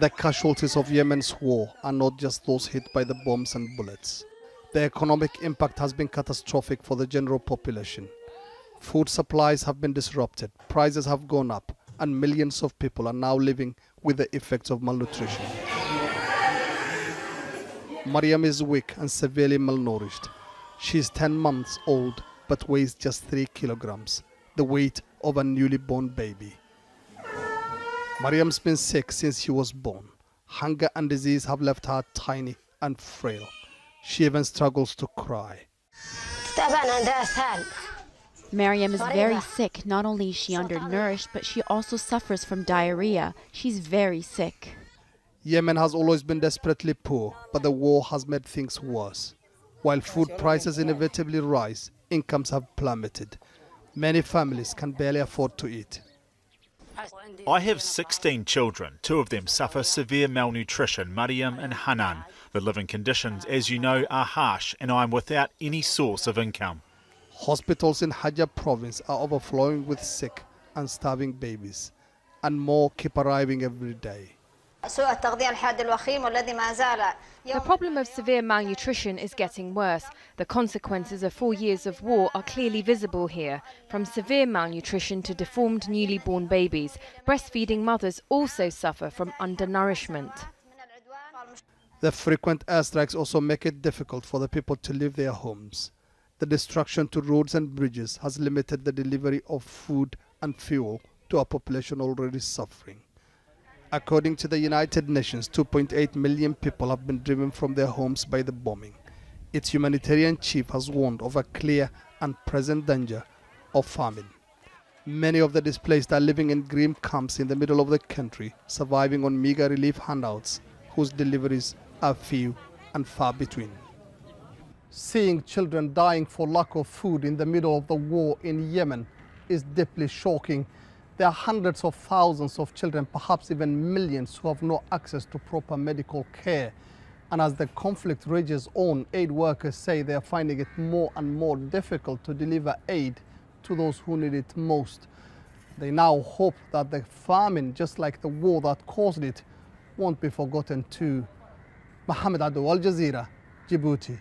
The casualties of Yemen's war are not just those hit by the bombs and bullets. The economic impact has been catastrophic for the general population. Food supplies have been disrupted, prices have gone up, and millions of people are now living with the effects of malnutrition. Mariam is weak and severely malnourished. She is 10 months old but weighs just 3 kilograms, the weight of a newly born baby. Mariam's been sick since she was born. Hunger and disease have left her tiny and frail. She even struggles to cry. Mariam is very sick. Not only is she undernourished, but she also suffers from diarrhea. She's very sick. Yemen has always been desperately poor, but the war has made things worse. While food prices inevitably rise, incomes have plummeted. Many families can barely afford to eat. I have 16 children. 2 of them suffer severe malnutrition, Mariam and Hanan. The living conditions, as you know, are harsh, and I am without any source of income. Hospitals in Hajj province are overflowing with sick and starving babies, and more keep arriving every day. The problem of severe malnutrition is getting worse. The consequences of 4 years of war are clearly visible here, from severe malnutrition to deformed newly born babies. Breastfeeding mothers also suffer from undernourishment. The frequent airstrikes also make it difficult for the people to leave their homes. The destruction to roads and bridges has limited the delivery of food and fuel to a population already suffering. According to the United Nations, 2.8 million people have been driven from their homes by the bombing. Its humanitarian chief has warned of a clear and present danger of famine. Many of the displaced are living in grim camps in the middle of the country, surviving on meager relief handouts, whose deliveries are few and far between. Seeing children dying for lack of food in the middle of the war in Yemen is deeply shocking. There are hundreds of thousands of children, perhaps even millions, who have no access to proper medical care. And as the conflict rages on, aid workers say they are finding it more and more difficult to deliver aid to those who need it most. They now hope that the famine, just like the war that caused it, won't be forgotten too. Mohammed Adu, Al Jazeera, Djibouti.